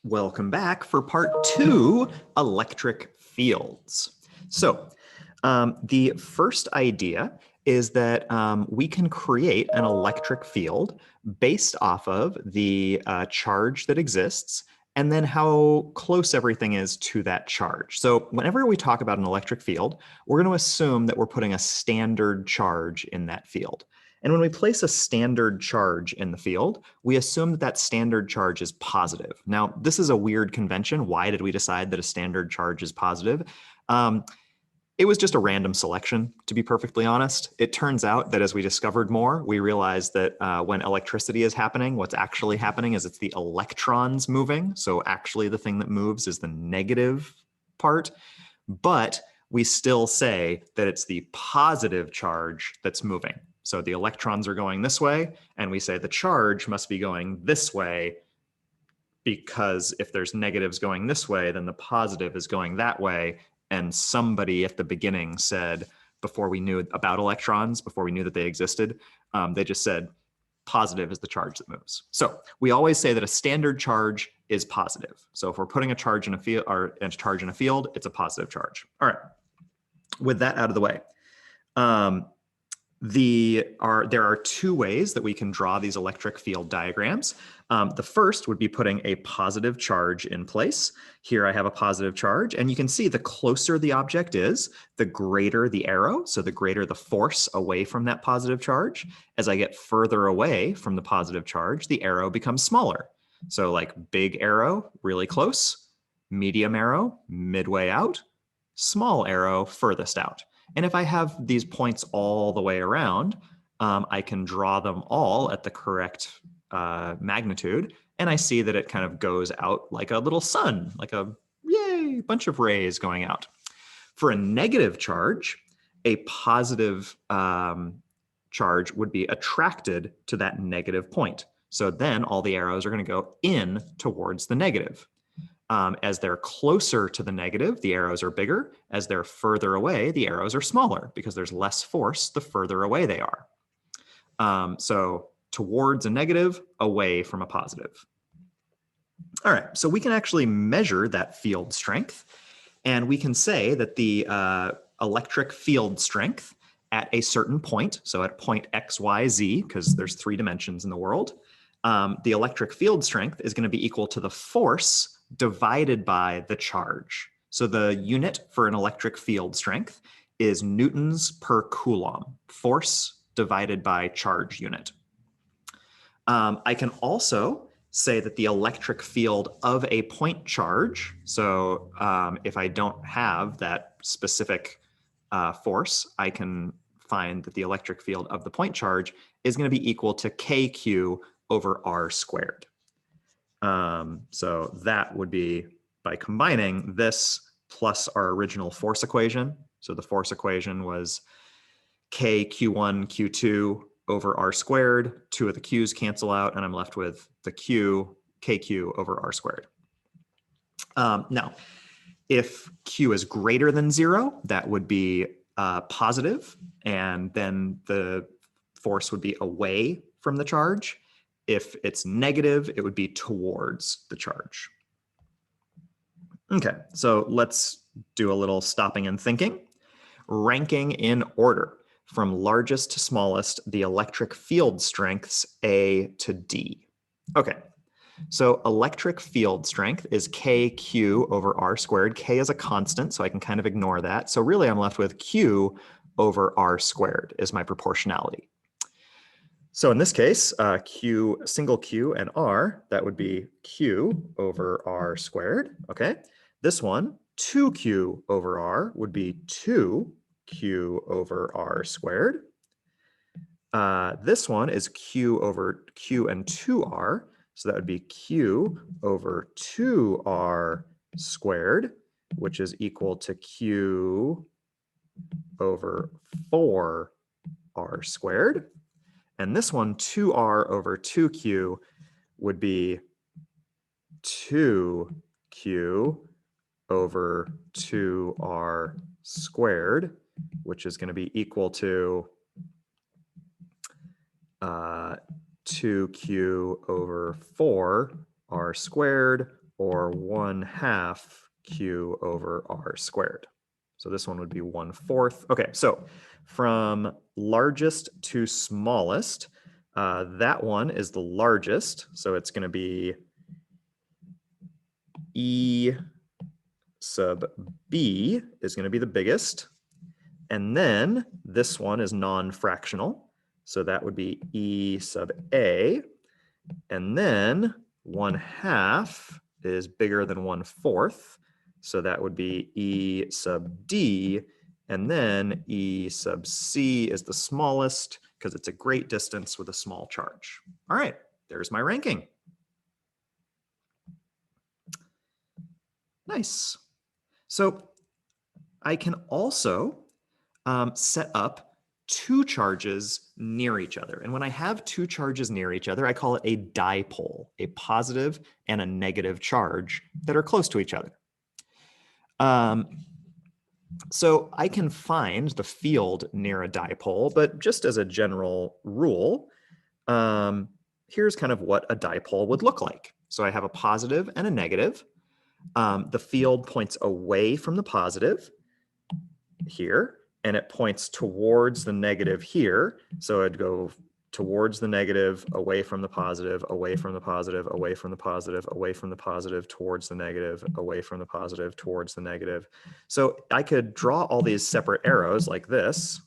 Welcome back for part 2, electric fields. So the first idea is that we can create an electric field based off of the charge that exists and then how close everything is to that charge. So whenever we talk about an electric field, we're going to assume that we're putting a standard charge in that field. And when we place a standard charge in the field, we assume that that standard charge is positive. Now, this is a weird convention. Why did we decide that a standard charge is positive? It was just a random selection, to be perfectly honest. It turns out that as we discovered more, we realized that when electricity is happening, what's actually happening is it's the electrons moving. So actually the thing that moves is the negative part. But we still say that it's the positive charge that's moving. So the electrons are going this way, and we say the charge must be going this way, because if there's negatives going this way, then the positive is going that way. And somebody at the beginning said, before we knew about electrons, before we knew that they existed, they just said positive is the charge that moves. So we always say that a standard charge is positive. So if we're putting a charge in a field, or a charge in a field, it's a positive charge. All right. With that out of the way, there are two ways that we can draw these electric field diagrams. The first would be putting a positive charge in place. Here I have a positive charge, and you can see the closer the object is, the greater the arrow, so the greater the force away from that positive charge. As I get further away from the positive charge, the arrow becomes smaller. So like big arrow, really close, medium arrow, midway out, small arrow, furthest out. And if I have these points all the way around, I can draw them all at the correct magnitude. And I see that it kind of goes out like a little sun, like a yay, bunch of rays going out. For a negative charge, a positive charge would be attracted to that negative point. So then all the arrows are going to go in towards the negative. As they're closer to the negative, the arrows are bigger. As they're further away, the arrows are smaller because there's less force the further away they are. So towards a negative, away from a positive. All right, so we can actually measure that field strength. And we can say that the electric field strength at a certain point, so at point X, Y, Z, because there's 3 dimensions in the world, the electric field strength is going to be equal to the force divided by the charge. So the unit for an electric field strength is newtons per coulomb, force divided by charge unit. I can also say that the electric field of a point charge, so if I don't have that specific force, I can find that the electric field of the point charge is going to be equal to kq over r squared. So that would be by combining this plus our original force equation. So the force equation was k q1 q2 over r squared. 2 of the q's cancel out, and I'm left with the q kq over r squared. Now, if q is greater than 0, that would be positive, and then the force would be away from the charge. If it's negative, it would be towards the charge. Okay, so let's do a little stopping and thinking. Ranking in order from largest to smallest, the electric field strengths A to D. Okay, so electric field strength is kq over r squared. K is a constant, so I can kind of ignore that. So really I'm left with q over r squared is my proportionality. So in this case, q, single q and r, that would be q over r squared, okay? This one, 2q over r, would be 2q over r squared. This one is q over q and 2r, so that would be q over 2r squared, which is equal to q over 4r squared. And this one, 2r over 2q, would be 2q over 2r squared, which is going to be equal to 2q over 4r squared or 1/2 q over r squared. So this one would be 1/4. Okay, so from largest to smallest, that one is the largest. So it's going to be E sub b is going to be the biggest. And then this one is non-fractional. So that would be E sub a. And then 1/2 is bigger than 1/4. So that would be E sub d. And then E sub c is the smallest because it's a great distance with a small charge. All right, there's my ranking. Nice. So I can also set up two charges near each other. And when I have two charges near each other, I call it a dipole, a positive and a negative charge that are close to each other. So I can find the field near a dipole, but just as a general rule, here's kind of what a dipole would look like. So I have a positive and a negative. The field points away from the positive here, and it points towards the negative here. So it'd go towards the negative, away from the positive, away from the positive, away from the positive, away from the positive, towards the negative, away from the positive, towards the negative. So I could draw all these separate arrows like this,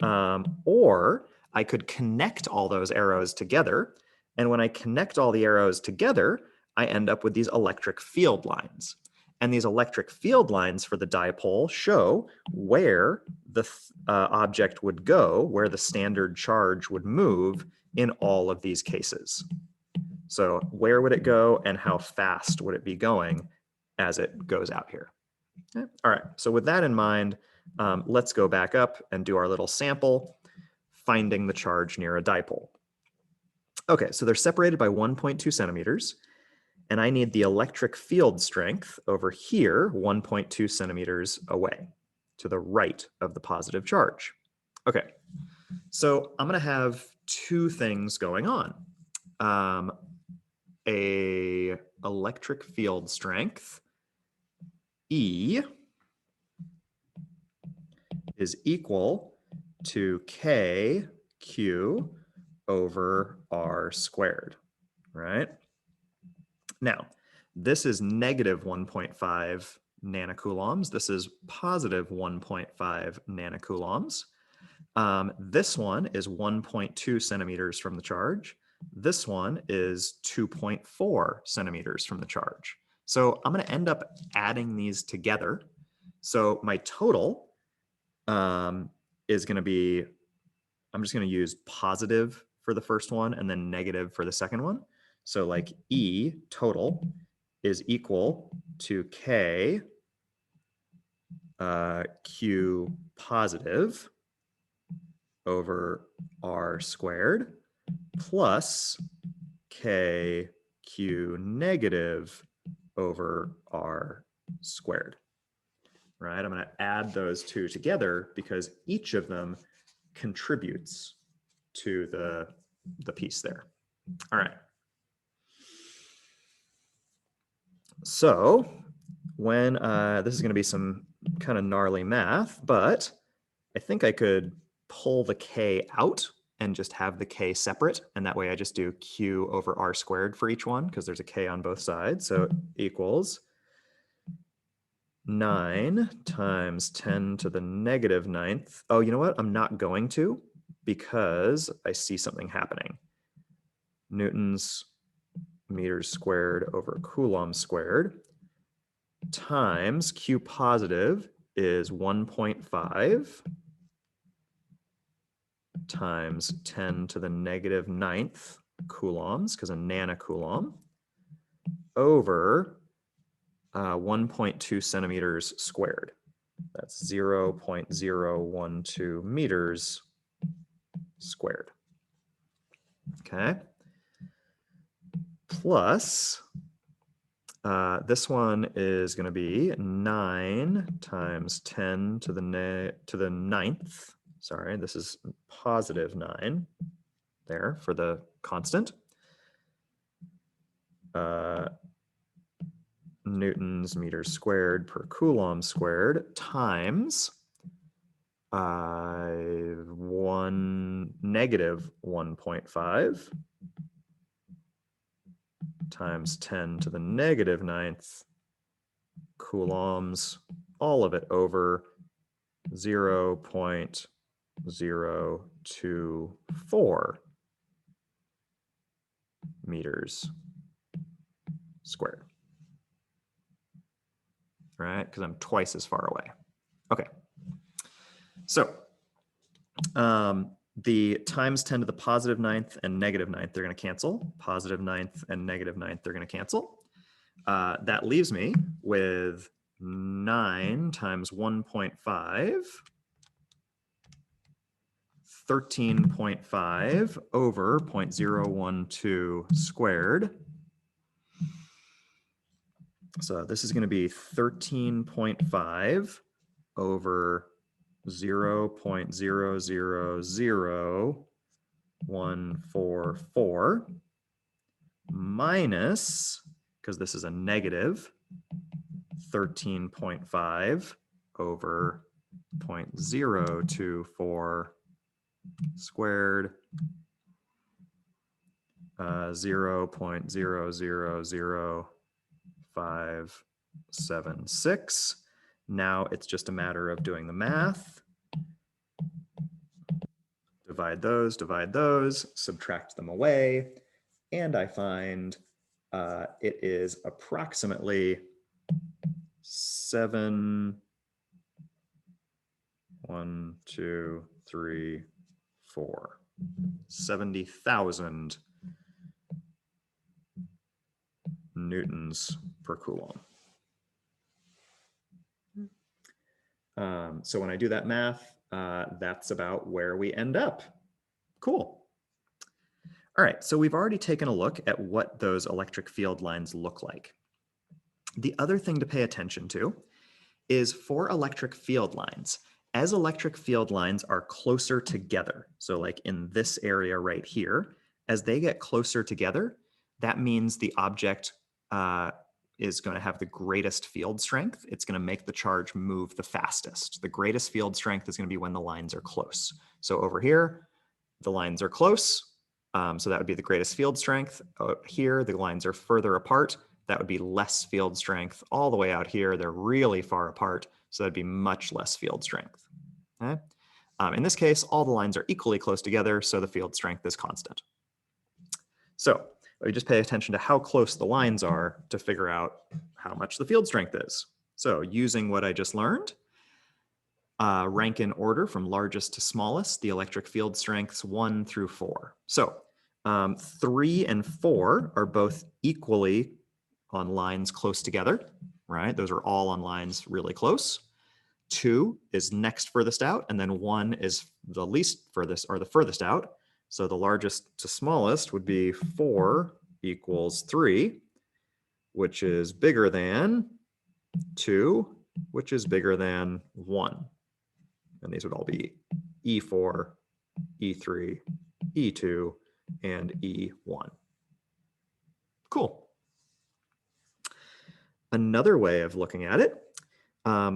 or I could connect all those arrows together. And when I connect all the arrows together, I end up with these electric field lines. And these electric field lines for the dipole show where the object would go, where the standard charge would move in all of these cases. So where would it go and how fast would it be going as it goes out here? Okay. All right, so with that in mind, let's go back up and do our little sample, finding the charge near a dipole. Okay, so they're separated by 1.2 centimeters. And I need the electric field strength over here, 1.2 centimeters away, to the right of the positive charge. Okay, so I'm going to have two things going on. A electric field strength, E, is equal to kq over r squared, right? Now, this is negative 1.5 nanocoulombs. This is positive 1.5 nanocoulombs. This one is 1.2 centimeters from the charge. This one is 2.4 centimeters from the charge. So I'm going to end up adding these together. So my total is going to be, I'm just going to use positive for the first one and then negative for the second one. So like E total is equal to K Q positive over R squared plus K Q negative over R squared. Right? I'm going to add those two together because each of them contributes to the piece there. All right. So when this is going to be some kind of gnarly math, but I think I could pull the k out and just have the k separate. And that way I just do q over r squared for each one because there's a k on both sides. So equals 9 times 10 to the negative 9th. Oh, you know what? I'm not going to because I see something happening. Newtons meters squared over coulomb squared times q positive is 1.5 times 10 to the negative 9th coulombs, because a nanocoulomb, over 1.2 centimeters squared. That's 0.012 meters squared. Okay. Plus, this one is going to be 9 times 10 to the 9th. Sorry, this is positive 9 there for the constant. newtons meters squared per coulomb squared times negative 1.5 times 10 to the negative 9th coulombs, all of it over 0.024 meters squared, right? Because I'm twice as far away. Okay. So the times 10 to the positive 9th and negative 9th, they're going to cancel. Positive 9th and negative 9th, they're going to cancel. That leaves me with 9 times 1.5, 13.5 over 0.012 squared. So this is going to be 13.5 over 0.000144 minus, because this is a negative, 13.5 over 0.024 squared, 0.000576. Now it's just a matter of doing the math. Divide those, subtract them away, and I find it is approximately 70,000 newtons per coulomb. So when I do that math, that's about where we end up. Cool. All right, so we've already taken a look at what those electric field lines look like. The other thing to pay attention to is for electric field lines, as electric field lines are closer together, so like in this area right here, as they get closer together, that means the object is going to have the greatest field strength. It's going to make the charge move the fastest. The greatest field strength is going to be when the lines are close. So over here, the lines are close. So that would be the greatest field strength. Here, the lines are further apart. That would be less field strength. All the way out here, they're really far apart. So that'd be much less field strength. Okay? In this case, all the lines are equally close together, so the field strength is constant. So we just pay attention to how close the lines are to figure out how much the field strength is. So using what I just learned, rank in order from largest to smallest, the electric field strengths 1 through 4. So 3 and 4 are both equally on lines close together, right? Those are all on lines really close. 2 is next furthest out, and then 1 is the least furthest or the furthest out. So the largest to smallest would be 4 equals 3, which is bigger than 2, which is bigger than 1. And these would all be E4, E3, E2, and E1. Cool. Another way of looking at it,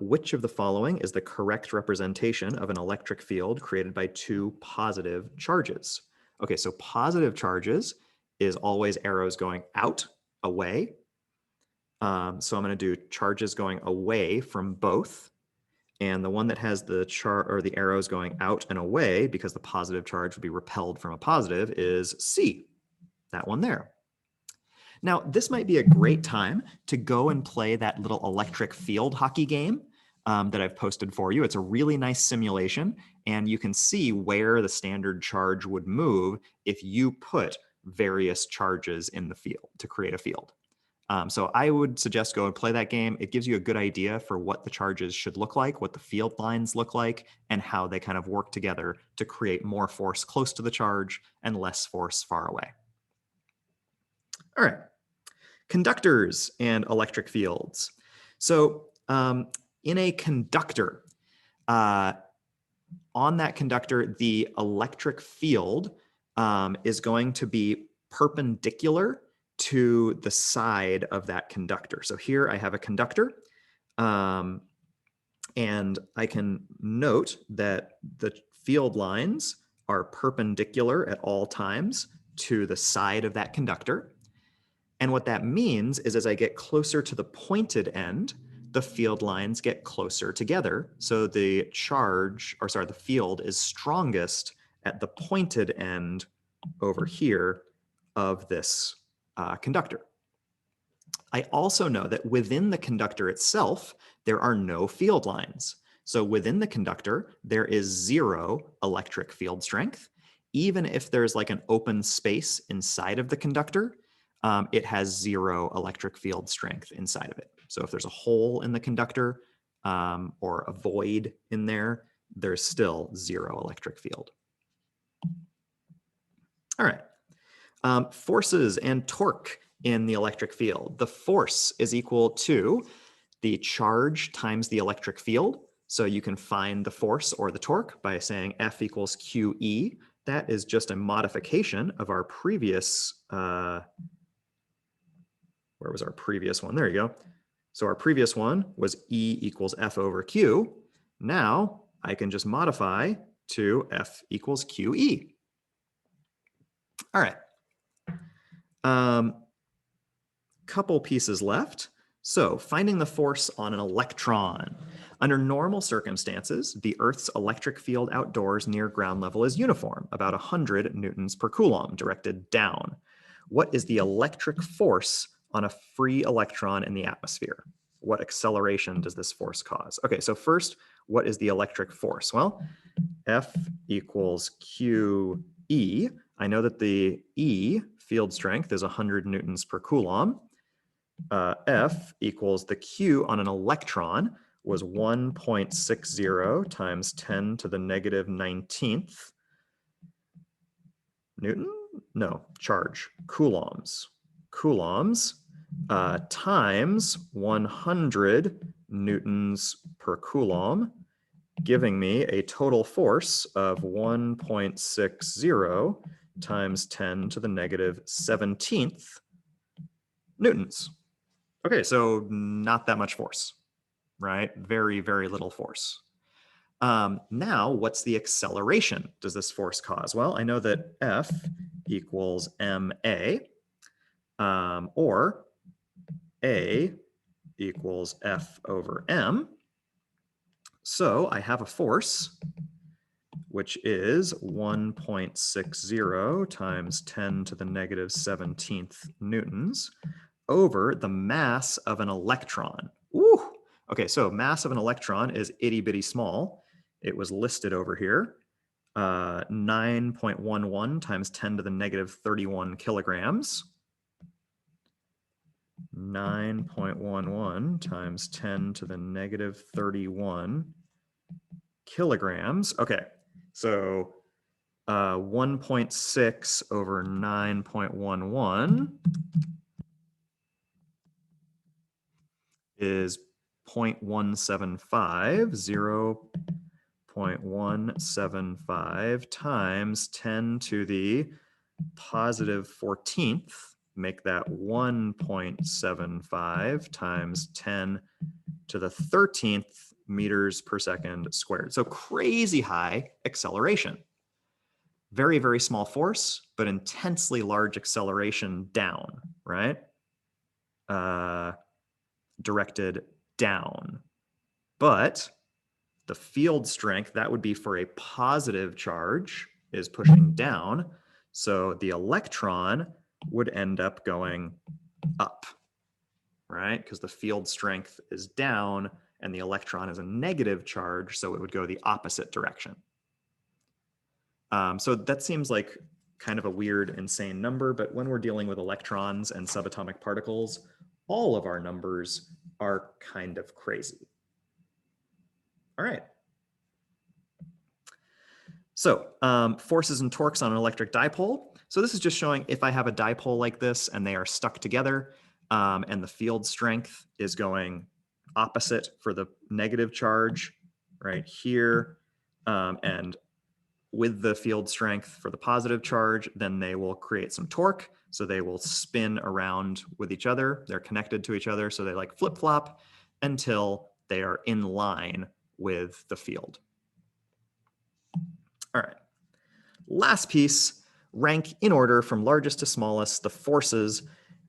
which of the following is the correct representation of an electric field created by 2 positive charges? Okay, so positive charges is always arrows going out, away. So I'm going to do charges going away from both. And the one that has the the arrows going out and away, because the positive charge would be repelled from a positive, is C, that one there. Now, this might be a great time to go and play that little electric field hockey game that I've posted for you. It's a really nice simulation, and you can see where the standard charge would move if you put various charges in the field to create a field. So I would suggest go and play that game. It gives you a good idea for what the charges should look like, what the field lines look like, and how they kind of work together to create more force close to the charge and less force far away. All right, conductors and electric fields. So in a conductor, on that conductor, the electric field is going to be perpendicular to the side of that conductor. So here I have a conductor, and I can note that the field lines are perpendicular at all times to the side of that conductor. And what that means is as I get closer to the pointed end, the field lines get closer together. So the the field is strongest at the pointed end over here of this conductor. I also know that within the conductor itself, there are no field lines. So within the conductor, there is 0 electric field strength. Even if there's like an open space inside of the conductor, it has 0 electric field strength inside of it. So if there's a hole in the conductor or a void in there, there's still 0 electric field. All right. Forces and torque in the electric field. The force is equal to the charge times the electric field. So you can find the force or the torque by saying F equals QE. That is just a modification of our previous, where was our previous one? There you go. So our previous one was E equals F over Q. Now I can just modify to F equals QE. All right. Couple pieces left. So finding the force on an electron. Under normal circumstances, the Earth's electric field outdoors near ground level is uniform, about 100 newtons per coulomb, directed down. What is the electric force on a free electron in the atmosphere? What acceleration does this force cause? Okay, so first, what is the electric force? Well, F equals QE. I know that the E, field strength, is 100 newtons per coulomb. F equals the Q on an electron was 1.60 times 10 to the negative 19th Newton? No, charge, coulombs. Coulombs times 100 newtons per coulomb, giving me a total force of 1.60 times 10 to the negative 17th newtons. Okay, so not that much force, right? Very, very little force. Now, what's the acceleration does this force cause? Well, I know that F equals ma, or A equals F over m. So I have a force, which is 1.60 times 10 to the negative 17th newtons over the mass of an electron. Ooh. Okay, so mass of an electron is itty bitty small. It was listed over here, 9.11 times 10 to the negative 31 kilograms. 9.11 times 10 to the negative 31 kilograms. Okay, so 1.6 over 9.11 is 0.175, 0.175 times 10 to the positive 14th, make that 1.75 times 10 to the 13th meters per second squared. So crazy high acceleration. Very, very small force, but intensely large acceleration down, right? Directed down. But the field strength, that would be for a positive charge, is pushing down. So the electron would end up going up, right? Because the field strength is down and the electron is a negative charge, so it would go the opposite direction. So that seems like kind of a weird, insane number, but when we're dealing with electrons and subatomic particles, all of our numbers are kind of crazy. All right. So forces and torques on an electric dipole. So this is just showing if I have a dipole like this and they are stuck together and the field strength is going opposite for the negative charge right here and with the field strength for the positive charge, then they will create some torque. So they will spin around with each other. They're connected to each other. So they like flip-flop until they are in line with the field. All right. Last piece, rank in order from largest to smallest the forces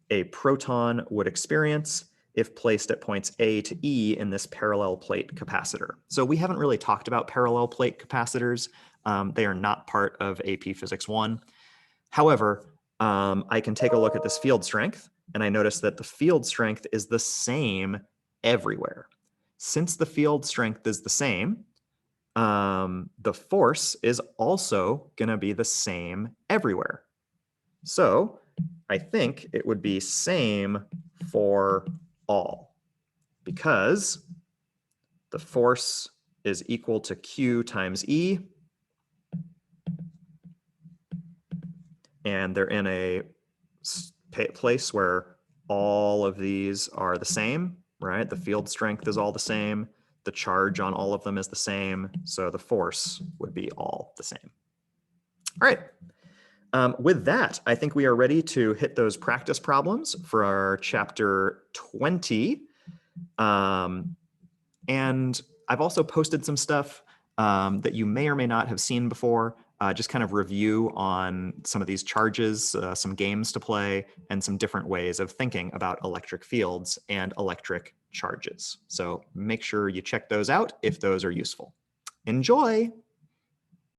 a proton would experience if placed at points A to E in this parallel plate capacitor. So we haven't really talked about parallel plate capacitors. They are not part of AP Physics 1. However, I can take a look at this field strength, and I notice that the field strength is the same everywhere. Since the field strength is the same, the force is also going to be the same everywhere. So I think it would be same for all, because the force is equal to Q times E, and they're in a place where all of these are the same, right? The field strength is all the same. The charge on all of them is the same. So the force would be all the same. All right. With that, I think we are ready to hit those practice problems for our chapter 20. And I've also posted some stuff that you may or may not have seen before, just kind of review on some of these charges, some games to play, and some different ways of thinking about electric fields and electric charges. So make sure you check those out if those are useful. Enjoy!